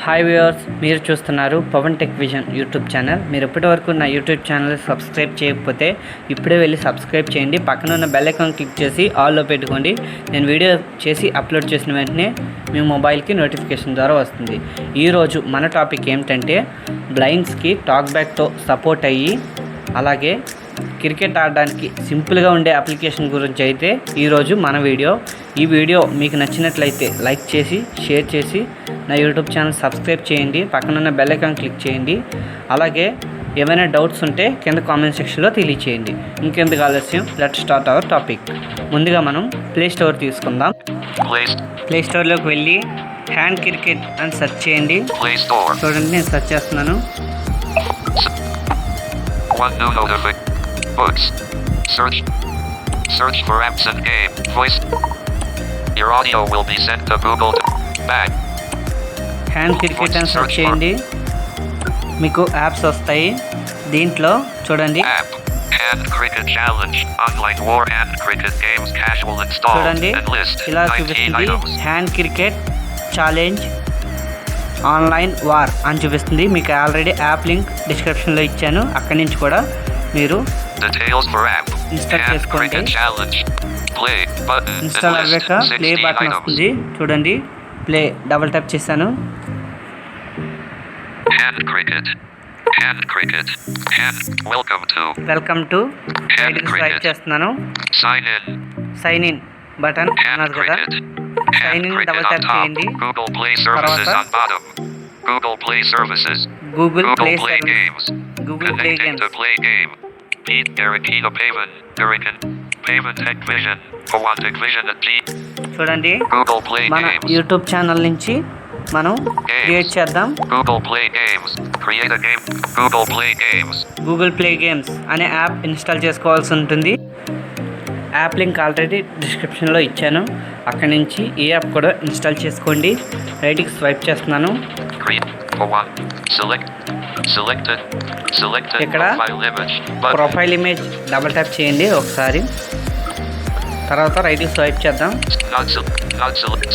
Hi viewers, మీరు చూస్తున్నారు Pawan Techvision YouTube channel. మీరు ఇప్పటివరకు నా యూట్యూబ్ ఛానల్ సబ్స్క్రైబ్ చేయకపోతే ఇప్పుడే వెళ్ళి సబ్స్క్రైబ్ చేయండి. పక్కన ఉన్న బెల్ ఐకాన్ క్లిక్ చేసి ఆల్లో పెట్టుకోండి. నేను వీడియో చేసి అప్లోడ్ చేసిన వెంటనే మీ మొబైల్కి నోటిఫికేషన్ ద్వారా వస్తుంది. ఈరోజు మన టాపిక్ ఏమిటంటే బ్లైండ్స్కి టాక్ బ్యాక్తో సపోర్ట్ అయ్యి అలాగే క్రికెట్ ఆడడానికి సింపుల్గా ఉండే అప్లికేషన్ గురించి అయితే ఈరోజు మన వీడియో. ఈ వీడియో మీకు నచ్చినట్లయితే లైక్ చేసి షేర్ చేసి నా యూట్యూబ్ ఛానల్ సబ్స్క్రైబ్ చేయండి. పక్కన ఉన్న బెల్ ఐకాన్ క్లిక్ చేయండి. అలాగే ఏమైనా డౌట్స్ ఉంటే కింద కామెంట్ సెక్షన్లో తెలియచేయండి. ఇంకెందుకు ఆలస్యం, లెట్ స్టార్ట్ అవర్ టాపిక్. ముందుగా మనం ప్లే స్టోర్ తీసుకుందాం. ప్లే స్టోర్లోకి వెళ్ళి హ్యాండ్ క్రికెట్ అని సెర్చ్ చేయండి. చూడండి, నేను సెర్చ్ చేస్తున్నాను. Books. Search for apps and game. Voice. Your audio will be sent to Google. Back. Hand cricket అని సెర్చ్ చేయండి. మీకు యాప్స్ వస్తాయి. దీంట్లో చూడండి, App. Hand cricket challenge. Online war hand cricket games casual install. చూడండి And list. ఇలా 19 చూపిస్తుంది. items. Hand cricket challenge online war అని చూపిస్తుంది. మీకు ఆల్రెడీ యాప్ లింక్ డిస్క్రిప్షన్లో ఇచ్చాను. అక్కడి నుంచి కూడా మీరు Details for app. Install Hand చేసుకోండి. cricket challenge. Play button. Install And list. అవ్వాక ప్లే 16 బటన్ items. వస్తుంది. చూడండి, ప్లే డబుల్ ట్యాప్ చేశాను. Hand cricket. Hand cricket. Hand. Welcome to. Welcome to Hand swipe cricket. చేస్తున్నాను. Sign in. Sign in button Hand ఉన్నది కదా, cricket. Sign Hand in cricket double on tap top. చేయండి. Google Play Services తర్వాత on bottom. Google Play Services. Google play Play service, Games. Google play Connecting to games. Play Game. Pete Garikina Pavan. Garikin. Pavan techvision. Pavan techvision and Pete. చూడండి, Google Play మన Games. YouTube channel నుంచి మనం create చేద్దాం. Google Play Games. Create a game. Google Play Games. Google play games అనే app install చేసుకోవాల్సి ఉంటుంది. App link already డిస్క్రిప్షన్లో ఇచ్చాను. అక్కడి నుంచి ఈ యాప్ కూడా ఇన్స్టాల్ చేసుకోండి. రైట్కి స్వైప్ చేస్తున్నాను. Create. Pavan. Selected. ఇక్కడ Profile image. Button. Profile image double tap చేయండి ఒకసారి. తర్వాత రైట్కి స్వైప్ చేద్దాం. Not select.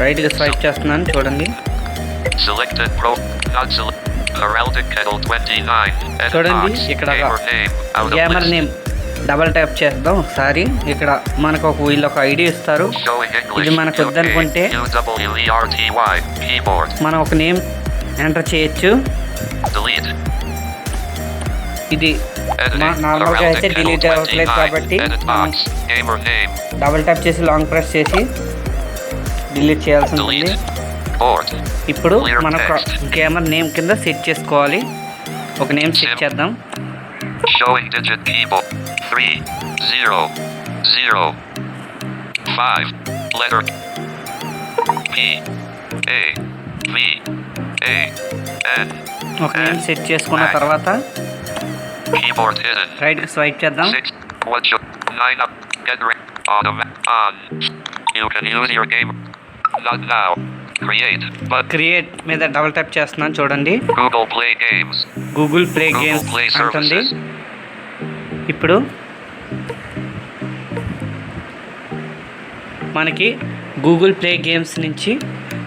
రైట్కి స్వైప్ చేస్తున్నాను. చూడండి, Selected pro. Not select. Heraldic Kettle 29. Edit చూడండి, box. ఇక్కడ Gamer name. Out of gamer list. Name double tap చేద్దాం ఒకసారి. ఇక్కడ మనకు వీళ్ళు ఒక ఐడి ఇస్తారు. Showing English. ఇది మనకు వద్దనుకుంటే UWERTY. Keyboard. మనం ఒక నేమ్ ఎంటర్ చేయొచ్చు. Delete. ఇది Editing. నార్మల్గా అయితే Heraldic డిలీట్ Kettle అవ్వట్లేదు 29. కాబట్టి Edit మనం box. Gamer name. Double tap చేసి లాంగ్ ప్రెస్ చేసి డిలీట్ చేయాల్సి ఉంటుంది. Delete. Board. ఇప్పుడు Clear మన text. గేమర్ నేమ్ కింద సెట్ చేసుకోవాలి. ఒక నేమ్ సెట్ చేద్దాం. Showing digit keyboard. 3 0 0 5 letter P A V A N. ఒక నేమ్ సెట్ చేసుకున్న తర్వాత Keyboard hidden. రైట్కి స్వైప్ చేద్దాం. 6 what should 9 up get rid on. You can use your game. Not now. Create. But create మీద double tap చేస్తున్నాను. చూడండి, Google Play Games. Google play Google games Play అంటుంది. Services. ఇప్పుడు మనకి గూగుల్ ప్లే గేమ్స్ నుంచి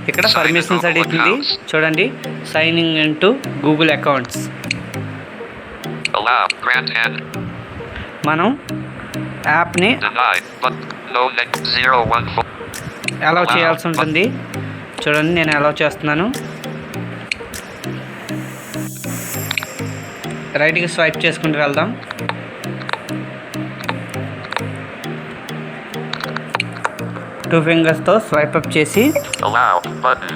ఇక్కడ Sign in permissions Google అడుగుతుంది. accounts. చూడండి, signing in to Google accounts. Allow. Grant and మనం యాప్ని deny. But no next 0 1 4. Allow చేయాల్సి ఉంటుంది. చూడండి, నేను అలౌ చేస్తున్నాను. రైట్కి స్వైప్ చేసుకుంటూ వెళ్దాం. టూ ఫింగర్స్తో స్వైప్ అప్ చేసి Allow. Button.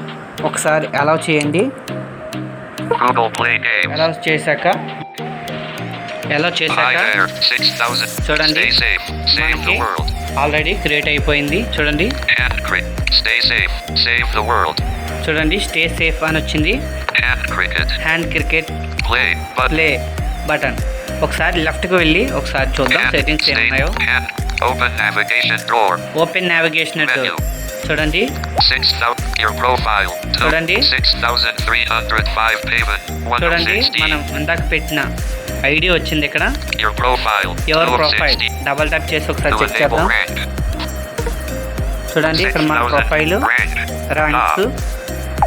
ఒకసారి అలౌ చేయండి. Google Play Games. అలౌ చేశాక Hi there. 6,000. చూడండి, Stay safe. Save the మనకి world. ఆల్రెడీ క్రియేట్ అయిపోయింది. చూడండి, Hand cricket. Stay safe. Save the world. చూడండి, స్టే సేఫ్ అని వచ్చింది. Hand cricket. Hand cricket Play. Button. Play button. ఒకసారి లెఫ్ట్కి వెళ్ళి ఒకసారి చూద్దాం Hand. Settings Stay. ఏమున్నాయో. Hand. Open navigation drawer. Open navigation Menu. చూడండి, 6,000. Your profile. చూడండి. 6,305 payment. చూడండి, 116. మనం ఇందాక పెట్టిన ఐడి వచ్చింది ఇక్కడ. Your profile. Your 2 of profile 60. Double tap చేసి ఒకసారి To చెక్ enable చేద్దాం. rank. చూడండి, ఇక్కడ మన 6,000. Profile Rank. ర్యాంక్స్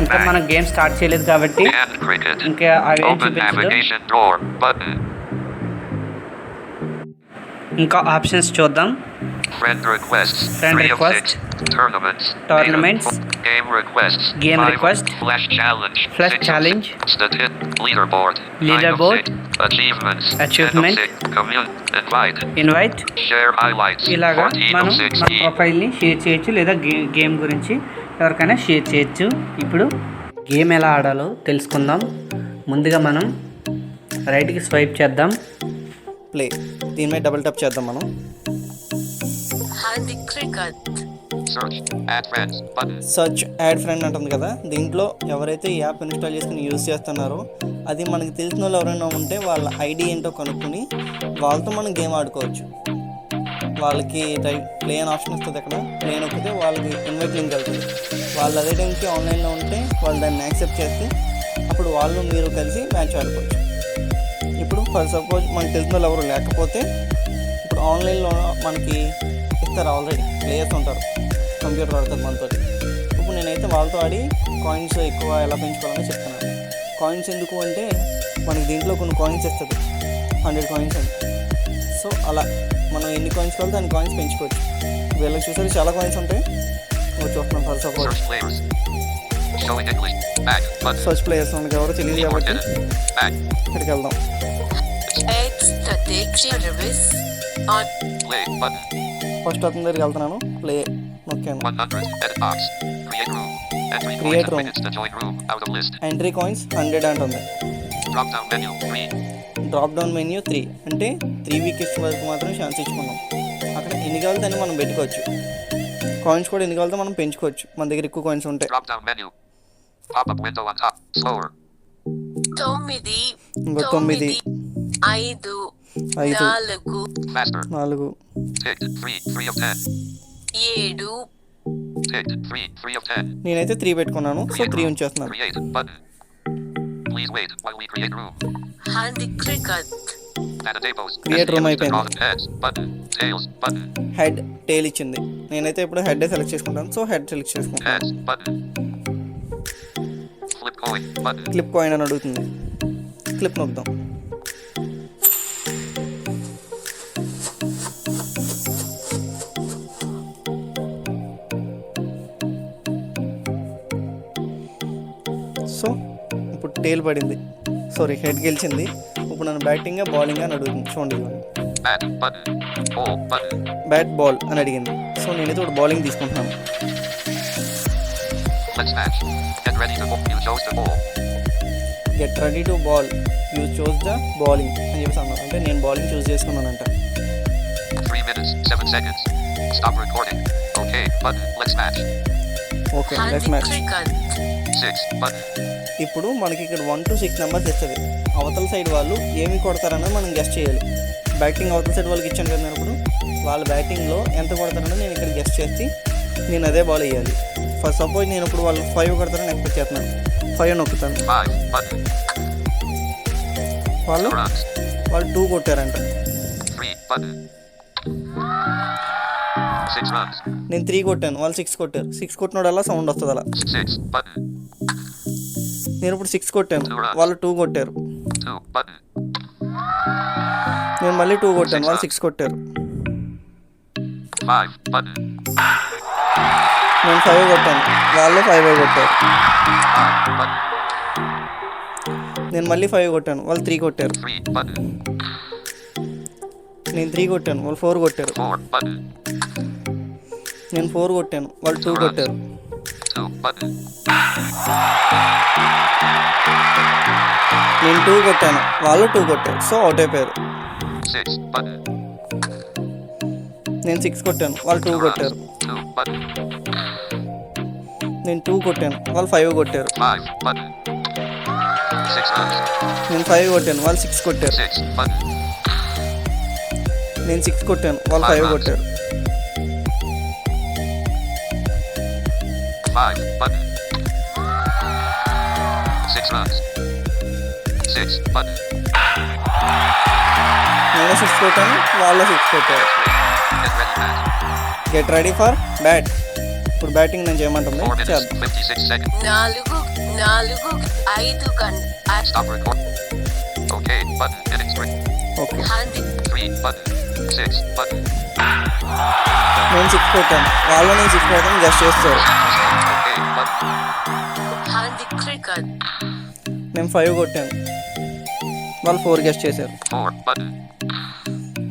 ఇంకా మనం గేమ్ స్టార్ట్ చేయలేదు కాబట్టి And cricket. ఇంకా అవేం Open చూపించదు. navigation drawer button. ఇంకా ఆప్షన్స్ చూద్దాం. Friend requests. Friend 3 request. of 6. Tournaments. Tournaments. Data. Game requests. Game 5 of request. Flash challenge. Flash 6 of challenge. 6. Leaderboard. 9 of Leaderboard. 6. Achievements. Achievement. 10 of 6. Invite. Invite. Share highlights. ఇలాగా 14 మనం of మన 16. ప్రొఫైల్ని share చేయొచ్చు లేదా game గురించి ఎవరికైనా share చేయొచ్చు. ఇప్పుడు game ఎలా ఆడాలో తెలుసుకుందాం. ముందుగా మనం రైట్కి స్వైప్ చేద్దాం. ప్లే దీని మీద డబుల్ ట్యాప్ చేద్దాం. మనం Search. Add friends button. Search add friend అంటుంది కదా, దీంట్లో ఎవరైతే ఈ యాప్ ఇన్స్టాల్ చేసుకుని యూజ్ చేస్తున్నారో అది మనకి తెలిసిన వాళ్ళు ఎవరైనా ఉంటే వాళ్ళ ఐడి ఏంటో కనుక్కొని వాళ్ళతో మనం గేమ్ ఆడుకోవచ్చు. వాళ్ళకి ప్లే అని ఆప్షన్ వస్తుంది. అక్కడ ప్లే నొక్కితే వాళ్ళకి ఇన్వైట్ లింక్ వెళ్తుంది. వాళ్ళు అదే టైంకి ఆన్లైన్లో ఉంటే వాళ్ళు దాన్ని యాక్సెప్ట్ చేస్తే అప్పుడు వాళ్ళు మీరు కలిసి మ్యాచ్ ఆడుకోవచ్చు. ఇప్పుడు ఫర్ సపోజ్ మనకు తెలిసిన వాళ్ళు ఎవరు లేకపోతే ఇప్పుడు ఆన్లైన్లో మనకి ఇస్తారు, ఆల్రెడీ ప్లేయర్స్ ఉంటారు, కంప్యూటర్ ఆడుతుంది మనతో. ఇప్పుడు నేనైతే వాళ్ళతో ఆడి కాయిన్స్ ఎక్కువ ఎలా పెంచుకోవాలని చెప్తున్నాను. కాయిన్స్ ఎందుకు అంటే మనకి దీంట్లో కొన్ని కాయిన్స్ ఇస్తుంది, 100 కాయిన్స్ అని. సో అలా మనం ఎన్ని కాయిన్స్ కావాలో దాన్ని కాయిన్స్ పెంచుకోవచ్చు. వీళ్ళకి చూసారు చాలా కాయిన్స్ ఉంటాయి. చూస్తున్నాం for suppose Search players. Showing English. Back button. Search players మనకి ఎవరో తెలియదు Keyboard కాబట్టి edit. Back. ఇక్కడికి వెళ్దాం. Play button. ఫస్ట్ అతని దగ్గరికి వెళ్తున్నాను. Play నొక్కాను. 100. Edit box. Create room. Entry Create coins and room. minutes to join room. Out of list. Entry coins 100 అంటుంది. Drop down menu 3. Drop down menu 3 అంటే 3 weeks వరకు మాత్రం chance ఇచ్చుకున్నాం. అక్కడ ఎన్ని కావాలో దాన్ని మనం పెట్టుకోవచ్చు. కాయిన్స్ కూడా ఎన్ని కావాలో మనం పెంచుకోవచ్చు మన దగ్గర ఎక్కువ కాయిన్స్ ఉంటాయి. Drop down menu. Pop up window on top. Slower. 9 ఇంకో 9 5 5 Faster. 4 Ticked 3. 3 of 10. 7 Ticked 3. 3 of 10. నేనైతే 3 పెట్టుకున్నాను. So 3 ఉంచేస్తున్నాను. Create button. Please wait while we create room. Handy cricket Data tables. Create room అయిపోయింది. Heads button. Tails button. Head tail ఇచ్చింది. నేనైతే ఇప్పుడు head select చేసుకుంటాను. So head select చేసుకుంటాను. Heads button. Flip coin button. Flip coin అని అడుగుతుంది. Clip నొక్కుదాం. So ఇప్పుడు టేల్ పడింది, సారీ హెడ్ గెలిచింది. ఇప్పుడు నన్ను బ్యాటింగ్ బౌలింగ్ అని అడుగుతుంది. చూడండి Bat button. Ball button. Bat ball అని అడిగింది. సో నేనైతే ఇప్పుడు బౌలింగ్ తీసుకుంటున్నాను. Let's match. Get ready to bowl. You chose the ball. Get ready to ball you choose the bowling అని చెప్పేసి అన్నారు. అంటే నేను bowling choose చేసుకున్నానంట. 3 minutes 7 seconds. Stop recording. Okay button. Let's match. Okay let's Handy match. cricket 6 button. ఇప్పుడు మనకి ఇక్కడ 1 to 6 numbers ఇస్తుంది. అవతల సైడ్ వాళ్ళు ఏమి కొడతారన్నది మనం గెస్ట్ చేయాలి. బ్యాటింగ్ అవతల సైడ్ వాళ్ళకి ఇచ్చాను కదా నేను. ఇప్పుడు వాళ్ళ బ్యాటింగ్లో ఎంత కొడతారన్నది నేను ఇక్కడ గెస్ట్ చేసి నేను అదే బాల్ వేయాలి. ఫర్ సపోజ్ నేను ఇప్పుడు వాళ్ళు 5 కొడతారని ఎక్స్పెక్ట్ చేస్తున్నాను. 5 నొక్కుతాను. 5 button. వాళ్ళు 2 కొట్టారంట. 3 button. 6 runs. నేను 3 కొట్టాను, వాళ్ళు 6 కొట్టారు. 6 కొట్టినోడల్లా సౌండ్ వస్తుంది అలా. 6 button. నేను ఇప్పుడు 6 కొట్టాను, వాళ్ళు 2 కొట్టారు. 2 button. నేను మళ్ళీ 2 కొట్టాను, వాళ్ళు 6 కొట్టారు. 5 button. నేను 5 కొట్టాను, వాళ్ళు 5 కొట్టారు. 5 button. నేను మళ్ళీ 5 కొట్టాను, వాళ్ళు 3 కొట్టారు. 3 button. నేను 3 కొట్టాను, వాళ్ళు 4 కొట్టారు. 4 button. నేను 4 కొట్టాను, వాళ్ళు 2 కొట్టారు. 2 button. నేను 2 కొట్టాను, వాళ్ళు 2 కొట్టారు. సో అవుట్ అయిపోయారు. 6 button. నేను 6 కొట్టాను, వాళ్ళు 2 కొట్టారు. 2 button. నేను 2 కొట్టాను, వాళ్ళు 5 కొట్టారు. 5 button. 6 runs. నేను 5 కొట్టాను, వాళ్ళు 6 కొట్టారు. 6 button. నేను 6 కొట్టాను, వాళ్ళు 5 కొట్టారు. 5 button. 6 runs. 6 button. నేను 6 కొట్టాను, వాళ్ళు 6 కొట్టారు. Get ready match. Get ready for bat. ఇప్పుడు బ్యాటింగ్ నేను చేయమంటుంది. 4 minutes చేద్దాం. 56 seconds. 4 4 5 గంట Stop record. Okay button. Ending string. Okay, handy 3 button. 6 button. నేను 6 కొట్టాను, వాళ్ళు నేను 6 కొడతాను గెస్ట్ చేస్తారు. Okay button. హ్యాండీ క్రికెట్ నేను 5 కొట్టాను, వాళ్ళు 4 గెస్ట్ చేశారు. 4 button.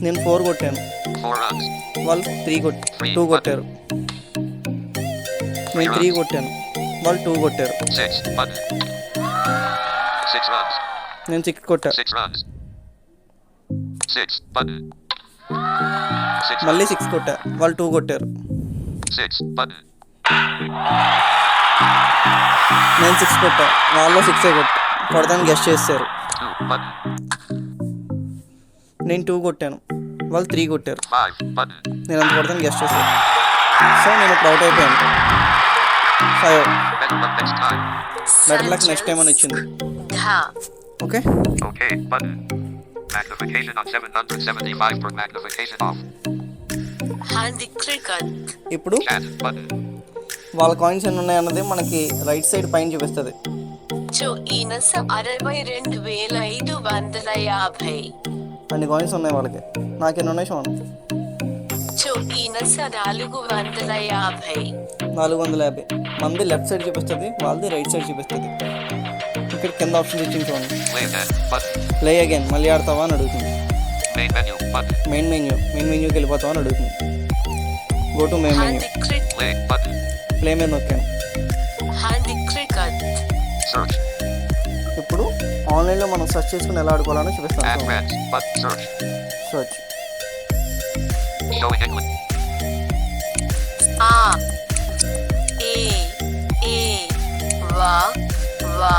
నేను 4 కొట్టాను, 4 runs. వాళ్ళు 2 కొట్టారు. నేను 3 కొట్టాను, వాళ్ళు 2 కొట్టారు. 6 button. 6 runs. నేను 6 కొట్టా, 6 runs. 6 button. 6 మళ్ళీ 6 కొట్టా, వాళ్ళు 2 కొట్టారు. 6 button. నేను 6 కొట్టా, వాళ్ళు 6 కొడతాను గెస్ట్ చేస్తారు. 2 button. నేను 2 కొట్టాను, వాళ్ళు 3 కొట్టారు. 5 button. నేను అంత కొడతాను గెస్ట్ చేశారు. సో నేను ఇప్పుడు అవుట్ అయిపోయాను. 5. Better luck next time. Better luck next time అని వచ్చింది. ధా okay, Okay button. Magnification on 775 for magnification off. Handy cricket ఇప్పుడు Chat button. వాళ్ళ కాయిన్స్ ఎన్ని ఉన్నాయన్నది మనకి రైట్ సైడ్ పైన చూపిస్తుంది. ఈనస 62,550 అన్ని కాయిన్స్ ఉన్నాయి వాళ్ళకి. నాకు ఎన్ని ఉన్నాయి చూడండి, ఈనస 450 450. మంది లెఫ్ట్ సైడ్ చూపిస్తుంది, వాళ్ళది రైట్ సైడ్ చూపిస్తుంది. ఇక్కడ కింద ఆప్షన్ ఇచ్చింది చూడండి, Play again button. Play again, మళ్ళీ ఆడతావా అని అడుగుతుంది. Main menu button. మెయిన్ మెన్యూకి వెళ్ళిపోతావా అని అడుగుతుంది. Go to main menu, handy cricket Play button. Play మీద నొక్కాను. Handy cricket Search. ఇప్పుడు ఆన్లైన్లో మనం సెర్చ్ చేసుకుని ఎలా ఆడుకోవాలని Add చూపిస్తాను. friends button. Search. Search Showing English. ఆ ఏ ఏ వా వా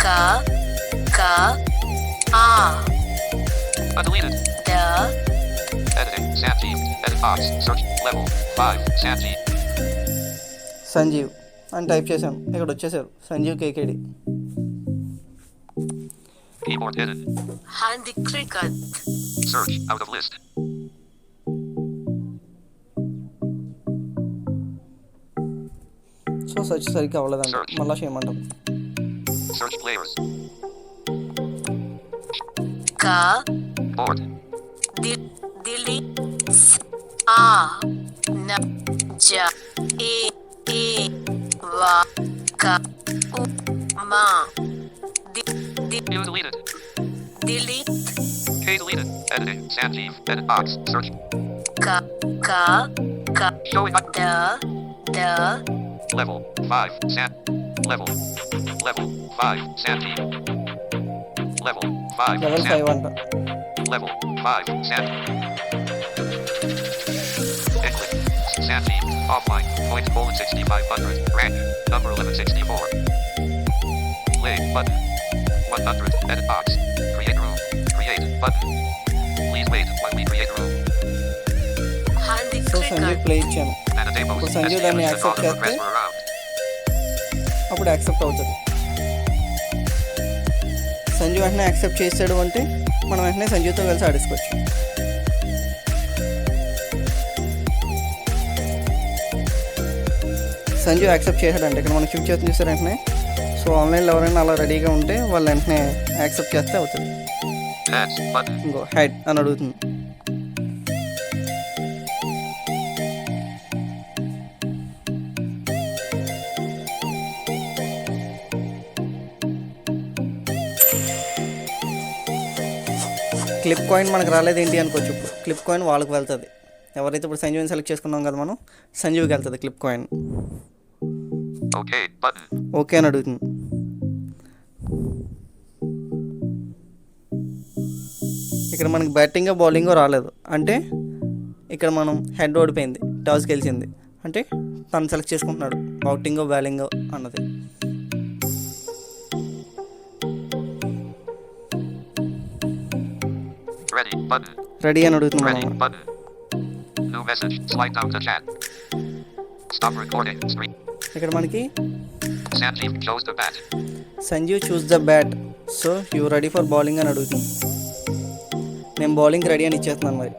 క క ఆ Deleted. The Editing. Sanjeev. Edit box. Search. Level 5. Sanjeev. Sanjeev అని టైప్ చేశాను, ఇక్కడ వచ్చేసారు Sanjeev KKD. Keyboard hidden. Handy cricket Search. Out of list. So search సరిగ్గా అవ్వలేదండి, మళ్ళీ చేయమంటాం. Search players. క Board. దిలి ఆ న జ ఏ ఏ వా క ఉ మా View deleted. delete K deleted. Editing. Sanjeev. Edit box. Search. ka ka ka Showing up. the Level 5. Level 5. Sanjeev. Level 5. Level 5 అంట. Level 5. English. Sanjeev. Offline. Points colon 6500. Rank. Number 1164. Play button. 100. Edit box. Create room. Create button. Please wait while we create room. handy so Sanjeev cricket play ఇచ్చాను, And a demo. ఇప్పుడు సంజీవ్ దాన్ని accept చేస్తే అప్పుడు accept అవుతుంది. సంజీవ్ వెంటనే accept చేసాడు అంటే మనం వెంటనే సంజీవ్తో కలిసి ఆడేసుకోవచ్చు. సంజీవ్ యాక్సెప్ట్ చేశాడంటే ఇక్కడ మనం క్లిక్ చేసి చూసారు వెంటనే. సో ఆన్లైన్లో ఎవరైనా అలా రెడీగా ఉంటే వాళ్ళు వెంటనే యాక్సెప్ట్ చేస్తే అవుతుంది. Heads button. ఇంకో హెడ్ అని అడుగుతుంది. క్లిప్ కాయిన్ మనకు రాలేదు ఏంటి అనుకోవచ్చు. ఇప్పుడు క్లిప్ కాయిన్ వాళ్ళకి వెళ్తుంది. ఎవరైతే ఇప్పుడు సంజీవ్ని సెలెక్ట్ చేసుకున్నాం కదా మనం, సంజీవ్కి వెళ్తుంది clip coin. Okay button. Okay అని అడుగుతుంది. ఇక్కడ మనకి బ్యాటింగో బౌలింగో రాలేదు అంటే ఇక్కడ మనం హెడ్ ఓడిపోయింది, టాస్ గెలిచింది అంటే తను సెలెక్ట్ చేసుకుంటున్నాడు బౌటింగో బ్యాలింగో అన్నది. Ready button. రెడీ అని అడుగుతుంది Ready మనం. button. New message. Slide down to chat. Stop recording. Screen. ఇక్కడ మనకి Sanjeev chose the bat. Sanjeev chose the bat, so you ready for bowling అని అడుగుతుంది. నేను బౌలింగ్ రెడీ అని ఇచ్చేస్తున్నాను మరి.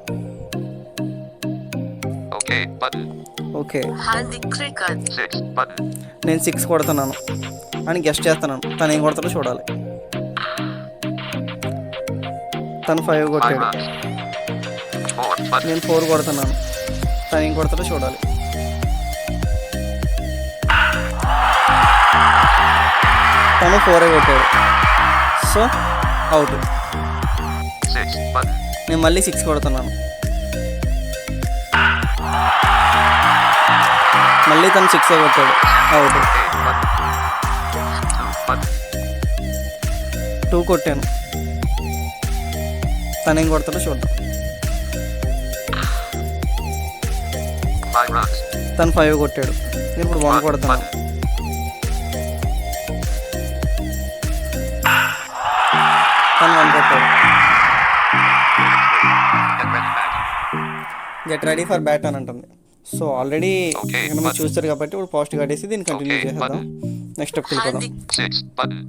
Okay button. Okay, handy cricket 6 button. నేను 6 కొడుతున్నాను అని గెస్ట్ చేస్తున్నాను. తను ఏం కొడతాడో చూడాలి. తను 5 5 కొట్టాడు, runs. 4 button. నేను 4 కొడుతున్నాను. తను ఏం కొడతాడో చూడాలి. తను 4 కొట్టాడు, సో అవుట్. 6 button. నేను మళ్ళీ 6 కొడుతున్నాను. మళ్ళీ తను 6 కొట్టాడు, అవుట్. 8 button. 2 button. 2 కొట్టాను. తను ఏం కొడతాడో చూద్దాం. 5 runs. తను 5 కొట్టాడు, నేను ఇప్పుడు 1 కొడుతున్నాను. తను 1 కొట్టాడు. Get ready, back. Get ready for bat అని అంటుంది. సో ఆల్రెడీ Okay, ఇక్కడ మీరు చూస్తారు కాబట్టి ఇప్పుడు పాజిటివ్ కట్టేసి దీన్ని కంటిన్యూ Okay, చేసేద్దాం. నెక్స్ట్ స్టెప్కి వెళ్ళిపోదాం. 6 button.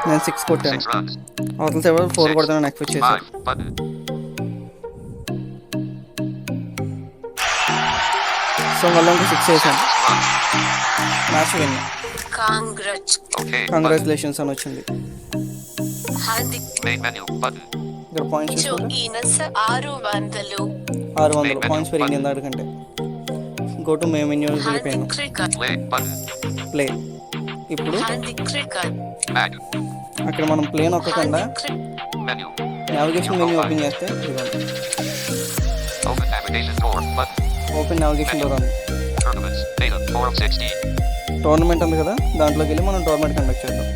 నేను 6 కొట్టాను. 6 runs. అవతల సైడ్ 4 కొడతానని ఎక్స్పెక్ట్ చేశాను. 5 button. సో మళ్ళీ ఇంకో 6 వేసాను. Runs. Match win. Congrats. Okay. Button. Congratulations అని వచ్చింది. Handik. Main menu button. ఇక్కడ పాయింట్స్ చూసుకుంటే Choinas 600. 600 పాయింట్స్ పెరిగింది ఇందాకంటే. గో టు మే మెన్యూ వెళ్ళిపోయాను. Handik cricket. Play button. ప్లే. ఇప్పుడు Handik cricket. Back. అక్కడ మనం ప్లే నొక్కకుండా Menu. నావిగేషన్ మెన్యూ ఓపెన్ చేస్తే ఇదిగోండి. Open navigation door button. Open navigation door ఉంది. Tournaments. Data. 4 of 16. టోర్నమెంట్ ఉంది కదా, దాంట్లోకి వెళ్ళి మనం టోర్నమెంట్ కండక్ట్ చేద్దాం.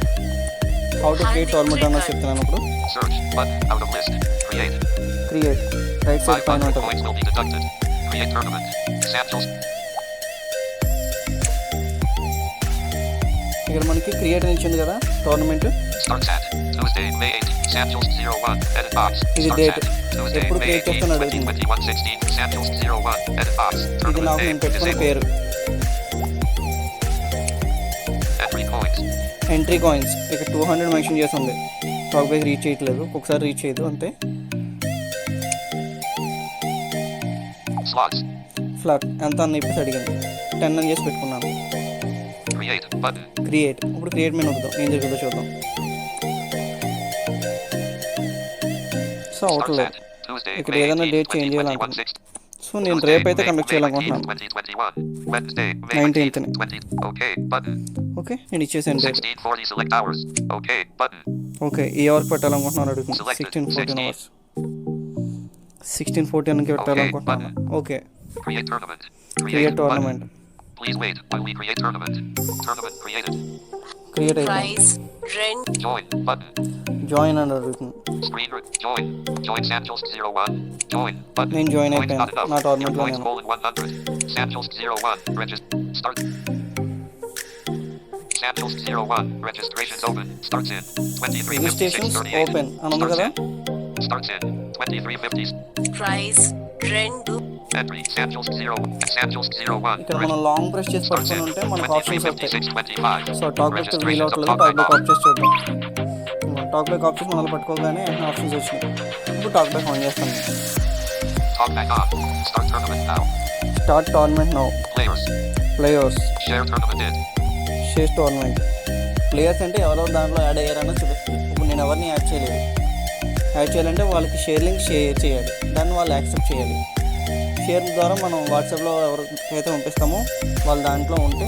హౌ టు క్రియేట్ టోర్నమెంట్ అన్నది చెప్తున్నాను ఇప్పుడు. Search button. Out of list. Create. Create right side పైన 500 ఉంటుంది. points will be deducted. Create tournament. Samples. ఇక్కడ మనకి క్రియేట్ అని ఇచ్చింది కదా tournament. Starts at Tuesday, May 8. Samples 01. Edit box. ఇది Starts date. at Tuesday, ఎప్పుడు May create 18, చేస్తానో అడుగుతుంది. 2021, 16. Samples 01. Edit box. ఇది Tournament నాకు name. నేను పెట్టుకున్న Disable. పేరు. Entry coins. ఎంట్రీ కాయిన్స్ ఇక్కడ 200 మెన్షన్ చేసి ఉంది. టాక్ బేస్ రీచ్ చేయట్లేదు, ఒకసారి రీచ్ చేయదు అంతే. Slots. ఫ్లాట్ ఎంత అని చెప్పేసి అడిగింది. 10 అని చేసి పెట్టుకున్నాను. Create button. క్రియేట్. ఇప్పుడు క్రియేట్ మెనూ నొక్కుదాం, ఏం జరుగుతుందో చూద్దాం. సో Starts అవట్లేదు. at Tuesday, ఇక్కడ May ఏదైనా 18, డేట్ చేంజ్ 2021, చేయాలనుకుంటున్నాను. 6. సో నేను రేపు అయితే కండక్ట్ చేయాలనుకుంటున్నాను. 2021. Wednesday, May 19th 20. Okay button. Okay నేను ఇచ్చేసాను date. 16:40 select hours. Okay button. Okay ఏ అవర్కి పెట్టాలనుకుంటున్నాను అడుగుతుంది. Selected. 16-14 అవర్స్. 16-14కి పెట్టాలనుకుంటున్నాను. Okay Create tournament. Create button. Tournament. Please wait while we create tournament. Tournament created. Create అయిపోయింది. Price. Rent. Join button. Join అని అడుగుతుంది. Screen join. Join Samples 01. Join button. నేను జాయిన్ Points not అయిపోయాను. enough. నా Your టోర్నమెంట్లో points నేను. 100. Samples 01. Register. Start. Samples 01. Registrations open. Starts in 23:56. Registrations 38. Open అని ఉంది కదా. Starts in 23:50. Price. Rent. Entry. Samples 01. Samples 01. ఇక్కడ మనం లాంగ్ ప్రెస్ చేసి Starts పట్టుకొని in ఉంటే మనకు ఆప్షన్స్ వస్తాయి. 23:56. 25. So talk back wheel Registrations of అవుట్లేదు. talk talk back back on. Off చేసి చూద్దాం. టాక్ బ్యాక్ ఆప్షన్స్ మనం పట్టుకోగానే ఆప్షన్స్ వచ్చినాయి. ఇప్పుడు టాక్ బ్యాక్ ఆన్ చేస్తాను. Talk back on. Start tournament now. Start tournament now. Players. Players. Share tournament in. Share tournament. Players అంటే ఎవరెవరు దాంట్లో యాడ్ అయ్యారని చూపిస్తుంది. ఇప్పుడు నేను ఎవరిని యాడ్ చేయలేదు. యాడ్ చేయాలంటే వాళ్ళకి షేర్ లింక్ షేర్ చేయాలి, దాన్ని వాళ్ళు యాక్సెప్ట్ చేయాలి. షేర్ ద్వారా మనం వాట్సాప్లో ఎవరికైతే పంపిస్తామో వాళ్ళు దాంట్లో ఉంటే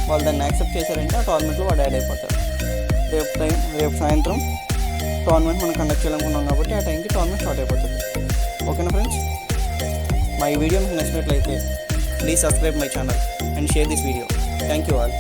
వాళ్ళు దాన్ని యాక్సెప్ట్ చేశారంటే ఆ టోర్నమెంట్లో వాడు యాడ్ అయిపోతారు. రేపు సాయంత్రం టోర్నమెంట్ మనం కండక్ట్ చేయాలనుకున్నాం కాబట్టి ఆ టైంకి టోర్నమెంట్ స్టార్ట్ అయిపోతుంది. ఓకేనా ఫ్రెండ్స్, మా ఈ వీడియో మీకు నచ్చినట్లయితే please subscribe my channel and share this video. Thank you all.